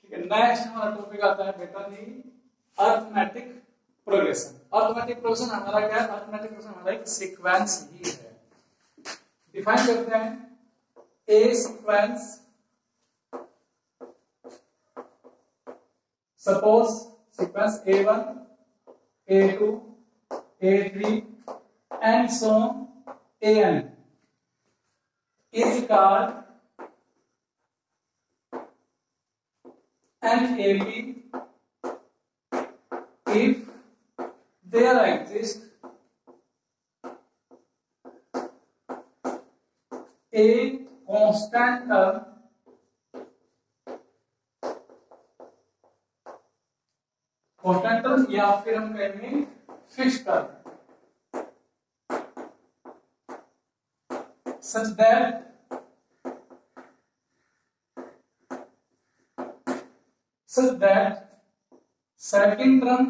ठीक है, नेक्स्ट हमारा टॉपिक आता है बेटा जी अरिथमेटिक प्रोग्रेशन। अरिथमेटिक प्रोग्रेशन हमारा क्या है? अरिथमेटिक प्रोग्रेशन हमारा एक सीक्वेंस ही है। डिफाइन करते हैं a sequence, suppose sequence A1, A2, A3 and so on AN is called an AP if there exists a constant term या फिर हम कहेंगे fixed term such that second term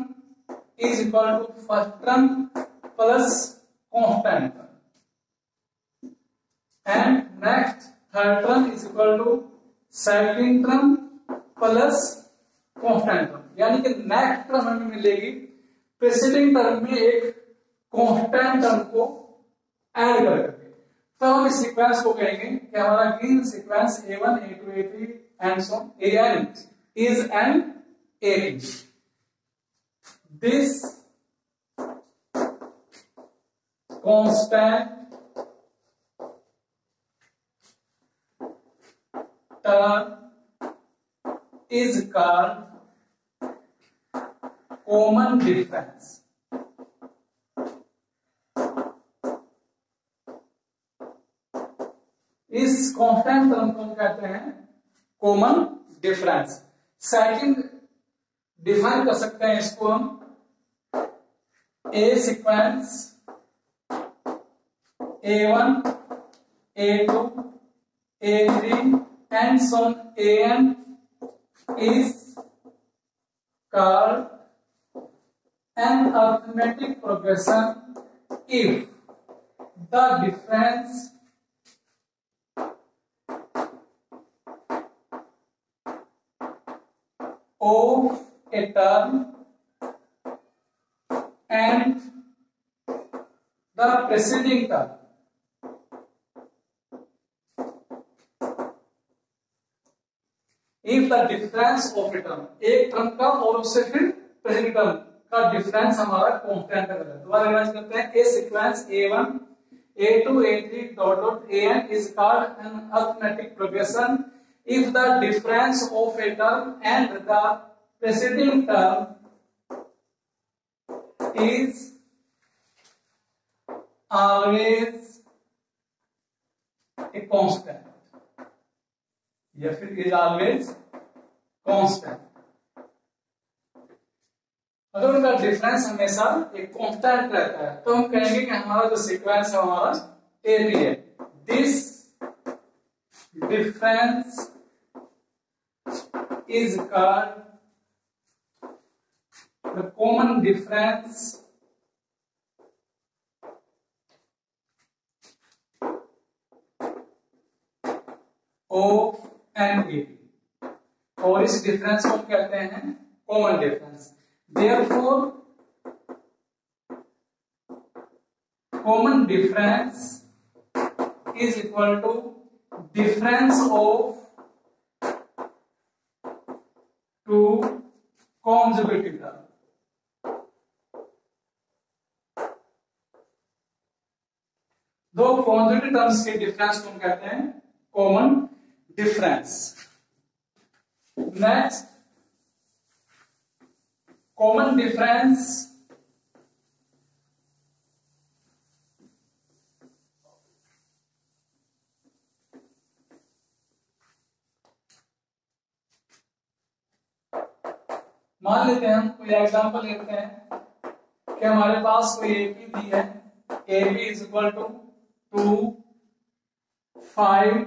is equal to first term plus constant term and next third term is equal to second term plus constant term। यानी कि next term हमें मिलेगी presiding term में एक कांस्टेंट टर्म को add करके, तो हम इस सीक्वेंस को कहेंगे कि हमारा given sequence A1, A2, A3 and so on AN is an AP। This constant term is called common difference। इस कांस्टेंट टर्म को हम कहते हैं कॉमन डिफरेंस। सेकंड डिफाइन कर सकते हैं इसको हम ए sequence A1, A2, A3 and so on AN is called an arithmetic progression if the difference of a term and the preceding term if the difference of a term, एक term का और उससे फिर प्रेसिडिंग टर्म का difference हमारा constant है। दोबारा revise करते हैं। A sequence A1, A2, A3 dot dot AN is called an arithmetic progression if the difference of a term and the preceding term is always a constant या फिर is always constant। अगर उनका difference हमेशा एक constant रहता है तो हम कहेंगे कि हमारा जो सीक्वेंस है हमारा AP है। This difference is called the common difference of an AP और इस डिफरेंस को कहते हैं common difference. Therefore common difference is equal to difference of two consecutive terms। दो consecutive terms के डिफरेंस को हम कहते हैं common difference. Next common difference मान लेते हैं, हम कोई एग्जांपल लेते हैं कि हमारे पास कोई AP दी है। AB is equal to 2, 5,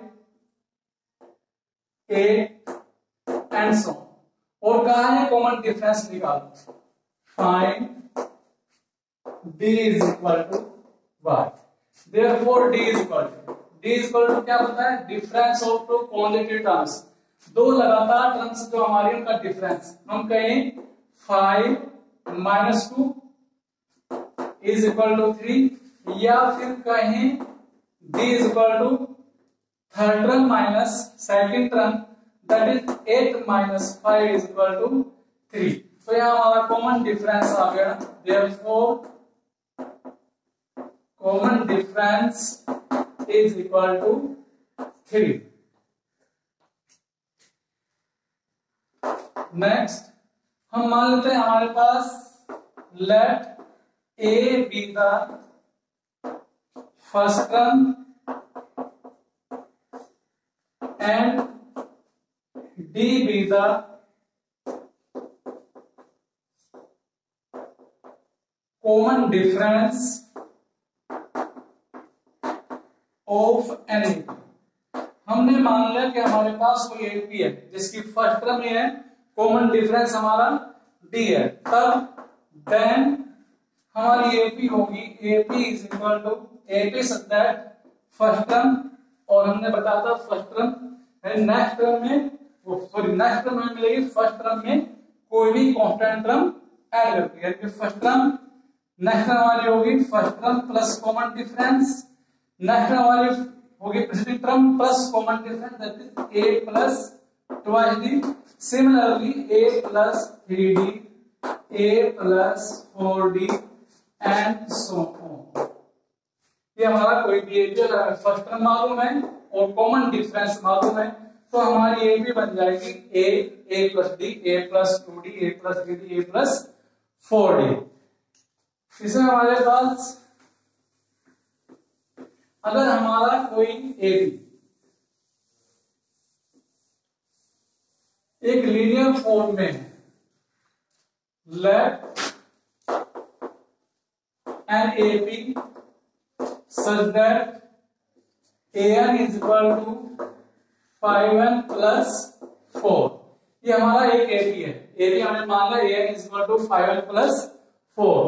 8 and so on. और कहा है कॉमन डिफरेंस निकालो। Find D is equal to Y। Therefore D is equal to क्या होता है? Difference of two conjugative terms. दो लगातार टर्म्स जो हमारी उनका डिफरेंस हम कहें 5 - 2 इज इक्वल टू 3, या फिर कहें d is equal to third term minus second term that is 8 - 5 is equal to 3। तो यहां हमारा कॉमन डिफरेंस आ गया, therefore common difference is equal to 3। Next हम मान लेते हैं हमारे पास let a be the first term and d be the common difference of an AP। हमने मान लिया कि हमारे पास कोई एपी है जिसकी फर्स्ट टर्म ये है, कॉमन डिफरेंस हमारा d है, तब देन हमारी एपी होगी AP is equal to AP such that first term, और हमने बताया था फर्स्ट टर्म नेक्स्ट टर्म में नेक्स्ट टर्म में मिलेगी फर्स्ट टर्म में कोई भी कांस्टेंट टर्म ऐड करके, यानी फर्स्ट टर्म नेक्स्ट टर्म हमारी होगी first term plus common difference, next term हमारी होगी preceding term plus common difference that is a plus twice D, similarly a plus 3d, a plus 4d and so on. ये हमारा कोई भी अगर first term मालूम है और कॉमन डिफरेंस मालूम है तो हमारी ए भी बन जाएगी a plus D, a plus 2d, a plus 3d, a plus 4d। इसमें हमारे पास अगर हमारा कोई ए एक लीनियर फॉर्म में है, late an AP such that an is equal to 5n plus 4। ये हमारा एक AP है, AP हमने मान लिया an is equal to 5n plus 4।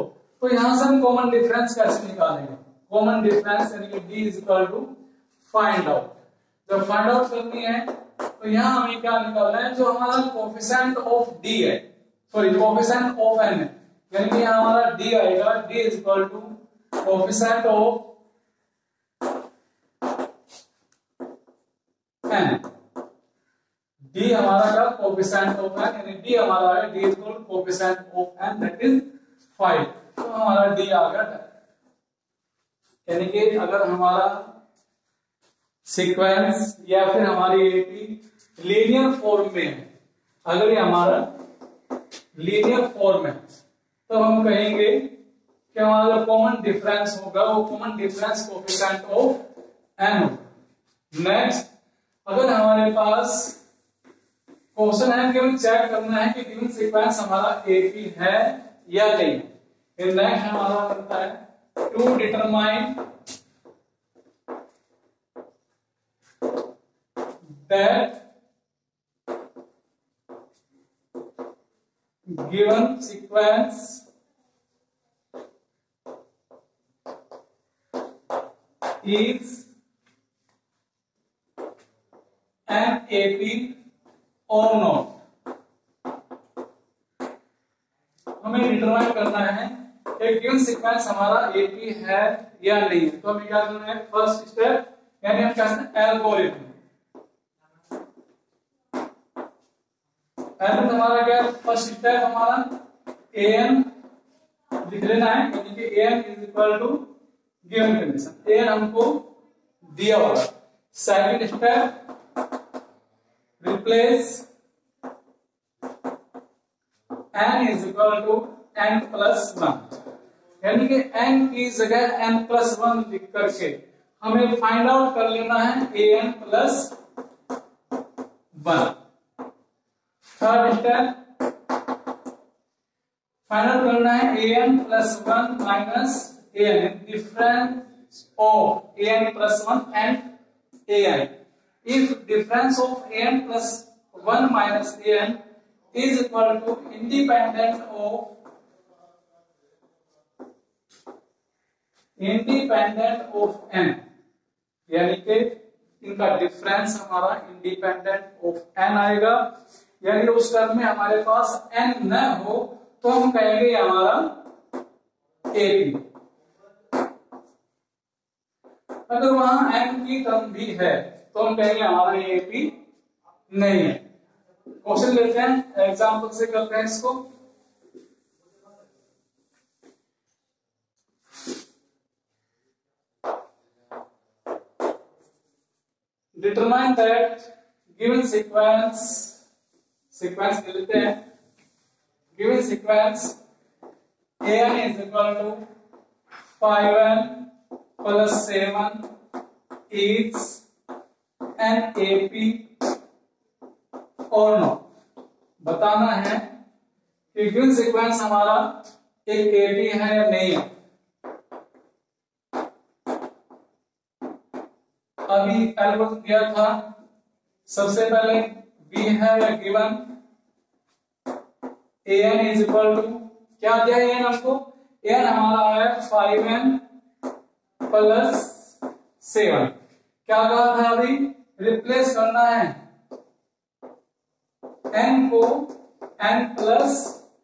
तो यहां से हम कॉमन डिफरेंस कैसे निकालेंगे? कॉमन डिफरेंस यानी कि d is equal to find out. जब फाइंड आउट करनी है तो यहां हमें क्या निकालना है, जो हमारा कोफिशिएंट ऑफ d है, सॉरी कोफिशिएंट ऑफ n है, यानी कि यहाँ हमारा d आएगा, d is equal to coefficient of n, d हमारा का कोफिशिएंट ऑफ n, यानी d हमारा है d is equal to coefficient of n that is 5। तो हमारा d आ गया, यानी कि अगर हमारा सीक्वेंस या फिर हमारी एपी लीनियर फॉर्म में है, अगर ये हमारा लीनियर फॉर्म है तो हम कहेंगे कि हमारा जो कॉमन डिफरेंस होगा वो common difference coefficient of n होगा। नेक्स्ट अगर हमारे पास क्वेश्चन है कि हमें चेक करना है कि गिवन सीक्वेंस हमारा एपी है या नहीं, फिर नेक्स्ट हमारा बनता है to determine that given sequence is an AP or not। हमें डिटरमाइन करना है कि गिवन सीक्वेंस हमारा AP है या नहीं। तो हमें क्या करना है, फर्स्ट स्टेप यानी हम कहते हैं एल्गोरिथम। हमारा क्या है, फर्स्ट स्टेप हमारा an लिख लेना है, यानी कि an is equal to given condition, an हमको दिया होगा। Second step replace n is equal to n plus 1, यानी कि n की जगह n प्लस 1 लिख करके हमें फाइंड आउट कर लेना है an plus 1। Third step final करना है an plus 1 minus an, difference of an plus 1 and an। If difference of an plus 1 minus an is equal to independent of n, यानी कि इनका डिफरेंस हमारा independent of N आएगा, यानी उस term में हमारे पास एन न हो तो हम कहेंगे हमारा एपी। अगर वहां एन की टर्म भी है तो हम कहेंगे हमारा एपी नहीं है। क्वेश्चन लेते हैं, एग्जाम्पल से करते हैं इसको। डिटरमाइन दैट गिवन सीक्वेंस लेते हैं, given sequence an is equal to 5n plus 7 is an AP और नो। बताना है कि गिवन सीक्वेंस हमारा एक एपी है या नहीं है। अभी एल्गोरिथम दिया था, सबसे पहले वी है या given an is equal to क्या दिया है an हमको, an हमारा है 5n प्लस 7। क्या कहा था अभी, रिप्लेस करना है n को n प्लस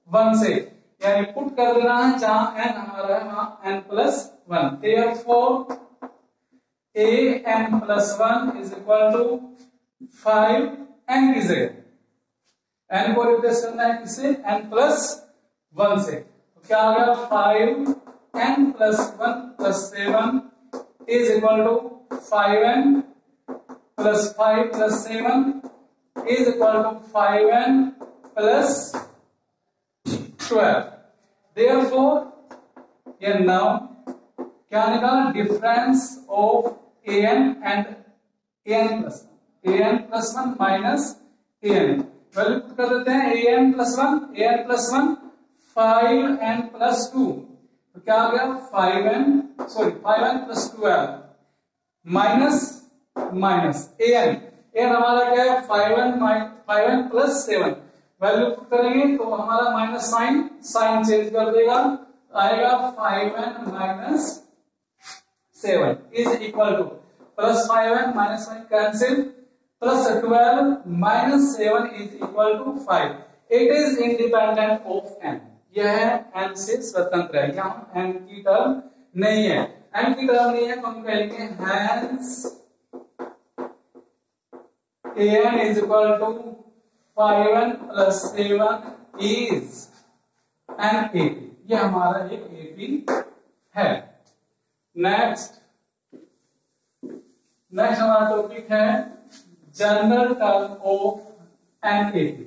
1 से, यानी पुट कर देना है जहां n हमारा है वहां n plus 1। Therefore an plus 1 is equal to 5n की जगह n को रिप्लेस करना है किससे, n प्लस 1 से। तो क्या आ गया 5n plus 1 plus 7 is equal to 5n plus 5 plus 7 is equal to 5n plus 12। Therefore, here now क्या निकाला, difference of an and an plus 1 minus an। Value put कर देते हैं an plus 1 5n plus 2, तो क्या आ गया 5n plus 12 minus an हमारा क्या है 5n प्लस 7। वैल्यू पुट करेंगे तो हमारा माइनस साइन चेंज कर देगा, आएगा 5n minus 7 is equal to plus 5n minus 5 cancel, plus 12 minus 7 is equal to 5। It is independent of n, यह n से स्वतंत्र है, यहाँ n की टर्म नहीं है। n की टर्म नहीं है तो हम कहेंगे hence an is equal to 5n plus 7 is an AP। ये हमारा एक AP है। नेक्स्ट हमारा टॉपिक है general term of an AP।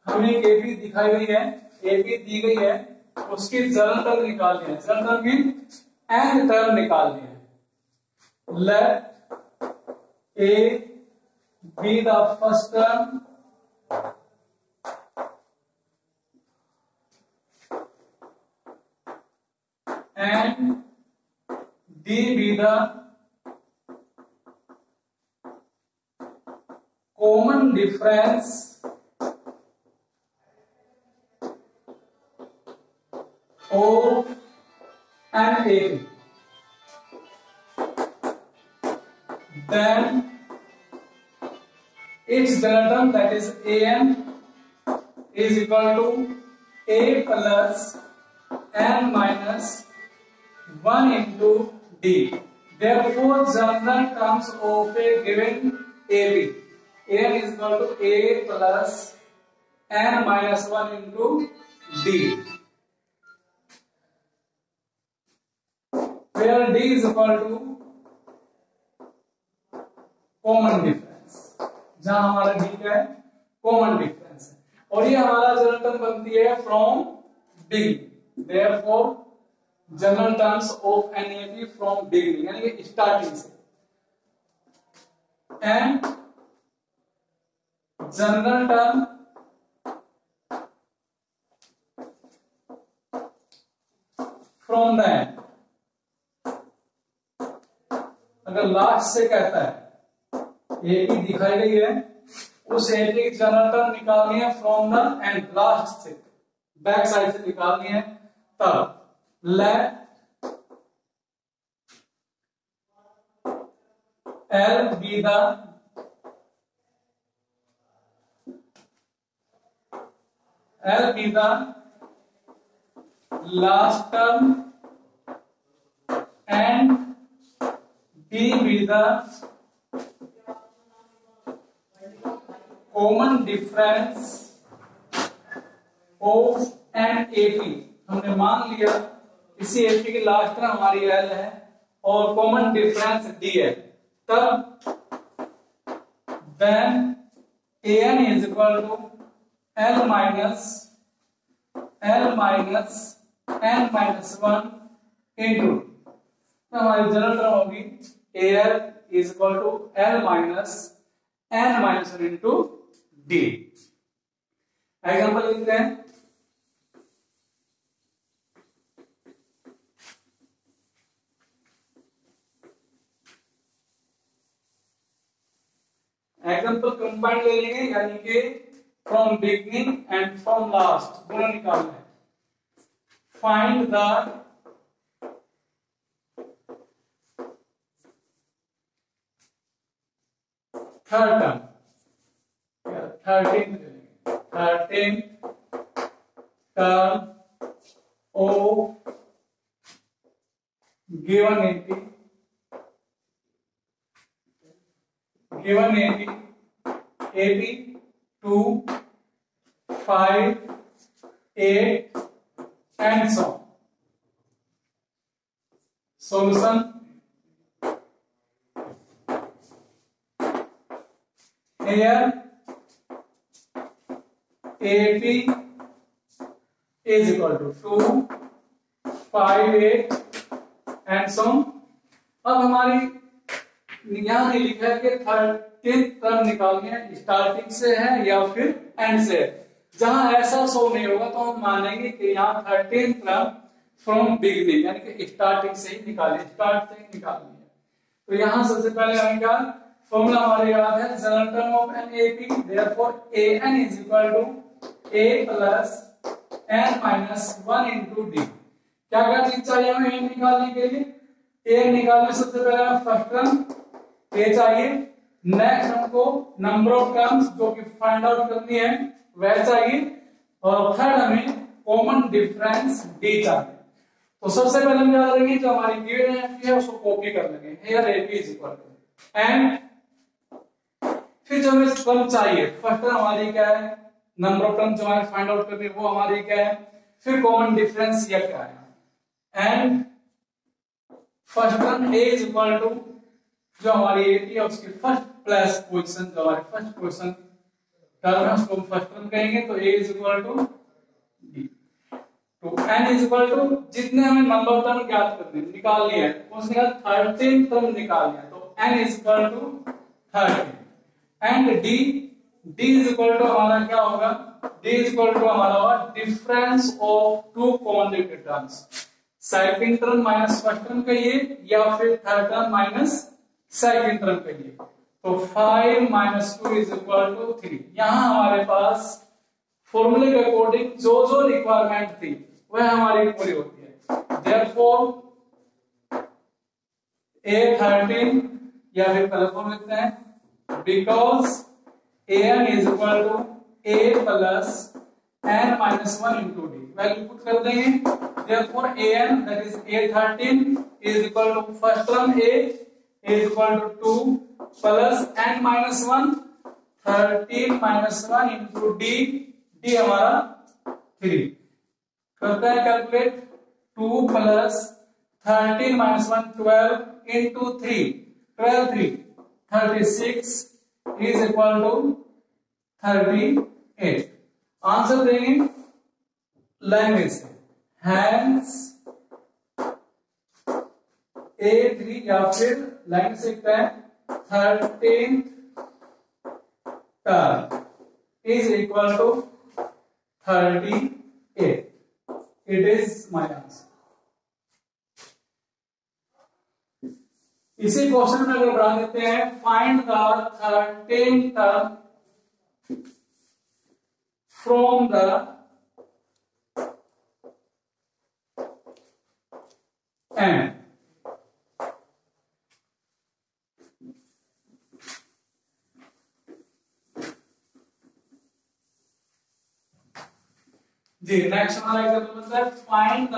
हमें एक एपी दिखाई गई है, एपी दी गई है, उसकी जनरल टर्म निकालनी है। General term mean N term निकालनी है। Let A be the first term and D be the common difference of an AP, then its general term, that is an, is equal to a plus n minus 1 into d। Therefore, general terms of a given AP, an is equal to a plus n minus 1 into d, where d is equal to common difference, जहां हमारा d क्या है, common difference है। और ये हमारा general term बनती है from beginning. Therefore general terms of an AP from beginning, यानी कि स्टार्टिंग से। And general term from the end, अगर लास्ट से कहता है एपी दिखाई गई है, उस एपी की जनरल टर्म निकालनी है फ्रॉम द एंड, लास्ट से, बैक साइड से निकालनी है। तब late L be the last term and B be the common difference of an AP। हमने मान लिया इसी AP की लास्ट टर्म हमारी L है और कॉमन डिफरेंस D है। तब when an is equal to L minus n minus 1 into, तो हमारी जनरल टर्म होगी Al is equal to L minus n minus 1 into D। Example लिखते हैं। एग्जाम्पल कंबाइंड ले लेंगे, यानी कि from beginning and from last दोनों निकालना है। Find the third term, 13th term of given AP, AP 2, 5, 8 and so on. Solution: here AP is equal to 2, 5, 8 and so on. अब हमारी यहाँ नहीं लिखा है कि 13th टर्म निकालनी है स्टार्टिंग से है या फिर एंड से है। जहां ऐसा शो नहीं होगा तो हम मानेंगे कि यहाँ 13th टर्म फ्रॉम बिगनिंग, यानी कि स्टार्टिंग से ही निकाली, स्टार्ट से ही निकालनी है। तो यहाँ सबसे पहले हमें क्या फॉर्मूला हमारे याद है, general term of an AP, therefore N is equal to A plus N minus 1 into D. क्या क्या चीज चाहिए हमें एन निकालने के लिए? ए निकालने सबसे पहले फर्स्ट टर्म ए चाहिए, नेक्स्ट हमको नंबर ऑफ टर्म्स जो कि फाइंड आउट करनी है वह चाहिए, और थर्ड हमें कॉमन डिफरेंस डी चाहिए। तो सबसे पहले हम क्या करेंगे, जो हमारी गिवन एपी है उसको कॉपी कर लेंगे, here AP is equal to and फिर जो हमें टर्म चाहिए, फर्स्ट टर्म हमारी क्या है, नंबर ऑफ टर्म जो हमें फाइंड आउट करनी है वो हमारी क्या है, फिर कॉमन डिफरेंस या क्या है, and first term A is equal to जो हमारी एपी है उसकी फर्स्ट प्लेस पोजीशन, जो हमारी फर्स्ट पोजीशन टर्म है उसको हम फर्स्ट टर्म कहेंगे, तो ए इज इक्वल टू डी। तो एन इज इक्वल टू जितने हमें नंबर टर्म ज्ञात करने निकालनी है उसके बाद 13 टर्म निकालनी है, तो N is equal to 13 and D is equal to हमारा क्या होगा, डी इज इक्वल टू हमारा होगा difference of two common terms, second term minus first term कहिए या फिर third term minus second term कहिए। तो 5 माइनस 2 इज इक्वल टू 3। यहां हमारे पास फॉर्मूले के अकॉर्डिंग जो जो रिक्वायरमेंट थी वह हमारी पूरी होती है। देयरफॉर A13 या फिर पहले फॉर्मूला लिखते हैं, because an is equal to a plus n minus 1 into D, value put कर देंगे। Therefore an that is A13 is equal to first term a is equal to 2 plus n minus 1, 13 minus 1 into d हमारा 3। करते हैं calculate, 2 plus 13 minus 1 12 into 3, 12 3 36 is equal to 38। Answer देंगे language से, hence A3 या फिर line से लिखता है 13th term is equal to 38। It is my answer. इसी क्वेश्चन में अगर बढ़ा देते हैं, find the 13 term from the end. जी नेक्स्ट हमारा एग्जांपल बनता है, find the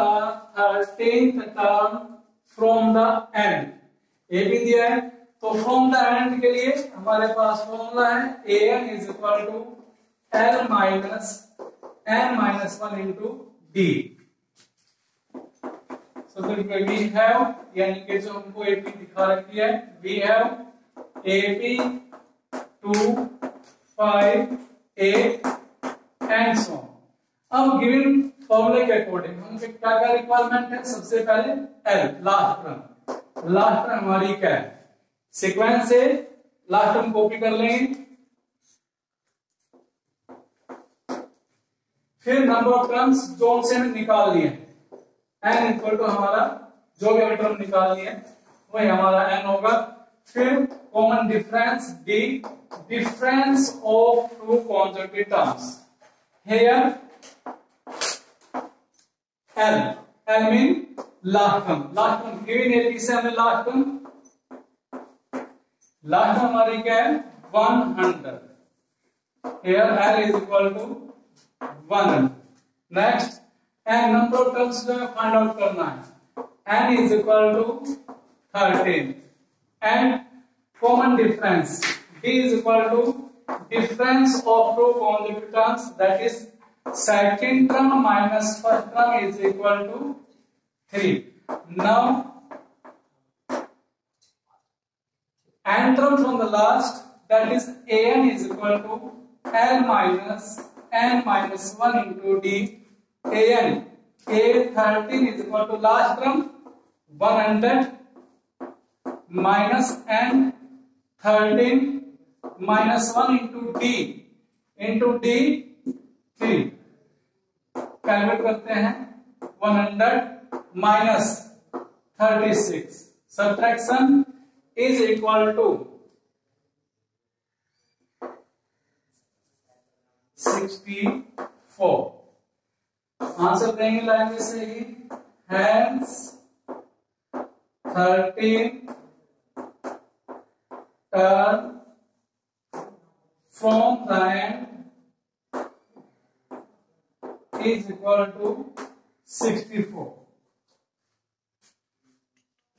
13th term from the end. A भी दिया है, तो फ्रॉम द एंड के लिए हमारे पास फॉर्मूला है an is equal to l minus n minus 1 into D. So we have, यानी कि जो हमको एपी दिखा रखी है, we have AP 2 5 8 and so. अब गिवन फॉर्मूले के अकॉर्डिंग हम क्या क्या रिक्वायरमेंट है, सबसे पहले L last term. Last term हमारी क्या है, सीक्वेंस से लास्ट टर्म कॉपी कर लेंगे, फिर नंबर ऑफ टर्म्स जो हमसे हमें निकाल लिए, एन इक्वल टू हमारा जो भी हमें टर्म निकाल लिए वही हमारा एन होगा। फिर common difference D, difference of two conjugative terms. Here L, L mean last term. Last term given AP से हमें लास्ट टर्म हमारी क्या है 100। Here L is equal to 100। Next and number of terms जो है find out करना है, n is equal to 13 and common difference d is equal to difference of two consecutive terms, that is second term minus first term is equal to 3. Now n term from the last, that is an is equal to l minus n minus 1 into d। an a13 is equal to last term 100 minus n 13 minus 1 into d 3। Calculate करते हैं, 100 minus 36, subtraction is equal to 64। Answer देंगे language से ही, hence 13 term from the end is equal to 64।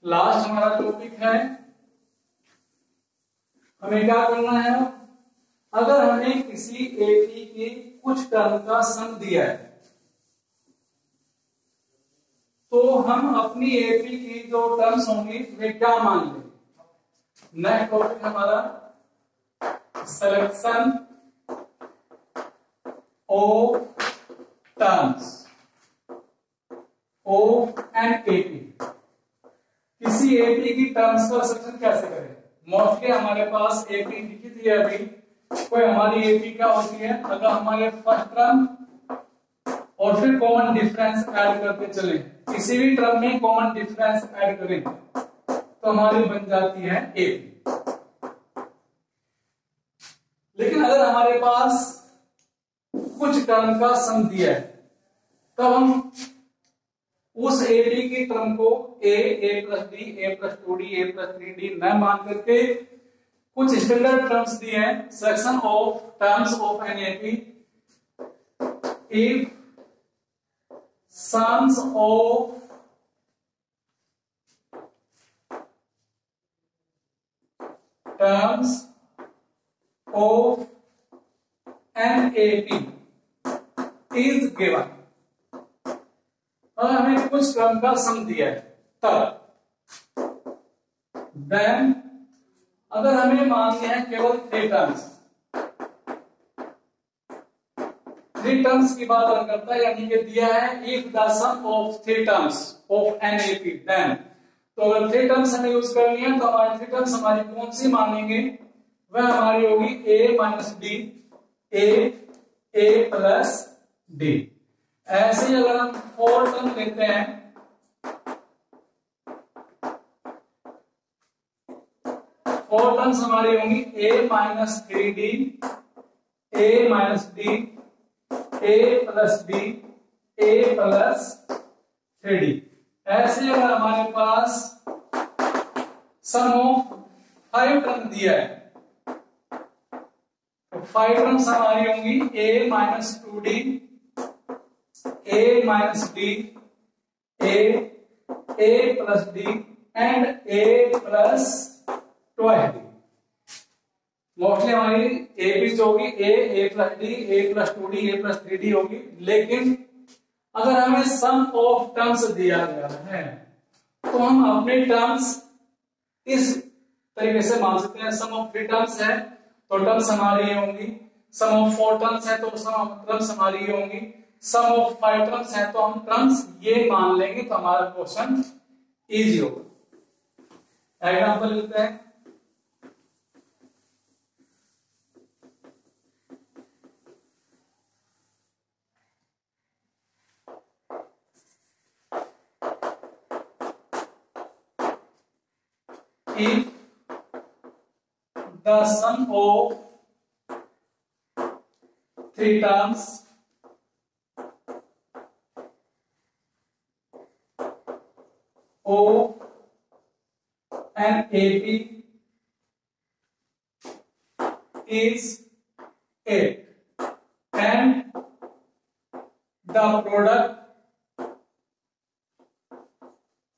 Last हमारा topic है, हमें क्या करना है, अगर हमें किसी एपी के कुछ टर्म का सम दिया है तो हम अपनी एपी की जो टर्म्स होंगी वे क्या मान लें। नेक्स्ट टॉपिक हमारा selection of terms of an AP. किसी एपी की टर्म्स का सिलेक्शन कैसे करें। मोस्टली हमारे पास एपी लिखी थी अभी, कोई हमारी एपी क्या होती है, अगर हमारे फर्स्ट टर्म और फिर कॉमन डिफरेंस ऐड करते चले, किसी भी टर्म में कॉमन डिफरेंस ऐड करें तो हमारी बन जाती है एपी। लेकिन अगर हमारे पास कुछ टर्म का सम दिया है तब हम उस एपी की टर्म को ए प्लस डी, ए प्लस 2d, ए प्लस 3d न मान करके कुछ स्टैंडर्ड टर्म्स दिए हैं, selection of terms of an AP if sums of terms of an AP is given। और हमें कुछ टर्म का सम दिया है तब, देन अगर हमें मान लिया है केवल 3 टर्म्स, 3 टर्म्स की बात करता है, यानी कि दिया है if the sum of 3 terms of an AP then, तो अगर 3 टर्म्स हमें यूज करनी है तो हमारी 3 टर्म्स हमारी कौन सी मानेंगे, वह हमारी होगी a minus D, a plus D. ऐसे ही अगर हम 4 टर्म लेते हैं 4 टर्म्स हमारी होंगी a minus 3d, a minus d, a plus d, a plus 3d। ऐसे अगर हमारे पास सम ऑफ 5 टर्म दिया है तो 5 टर्म्स हमारी होंगी a minus 2d, a minus d, a plus d and a plus 12d। Mostly हमारी ए बी जो होगी a plus d, a plus 2d, a plus 3d होगी। लेकिन अगर हमें सम ऑफ टर्म्स दिया गया है तो हम अपने टर्म्स इस तरीके से मान सकते हैं। सम ऑफ 3 टर्म्स है तो टर्म्स हमारी होंगी, सम ऑफ 4 टर्म्स है तो सम ऑफ टर्म्स हमारी होंगी, सम ऑफ 5 टर्म्स है तो हम टर्म्स ये मान लेंगे तो हमारा क्वेश्चन इजी होगा। एग्जांपल लेते हैं। If the sum of 3 terms of an AP is 8 and the product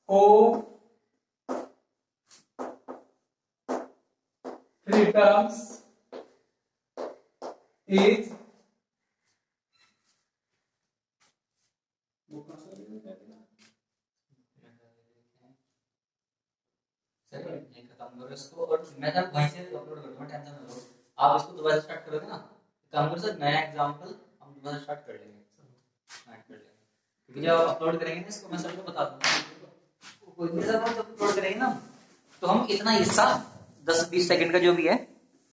of 3 terms is sir नहीं खत्म करो इसको और मैं जब वहीं से अपलोड कर दूंगा, टेंशन मत लो। आप इसको दोबारा स्टार्ट करोगे ना, काम करो सर, नया एग्जांपल हम दोबारा स्टार्ट कर लेंगे, स्टार्ट कर लेंगे। क्योंकि जब अपलोड करेंगे ना इसको मैं सर को बता दूंगा, कोई भी सर जब अपलोड करेंगे ना तो हम इतना हिस्सा 10-20 सेकंड का जो भी है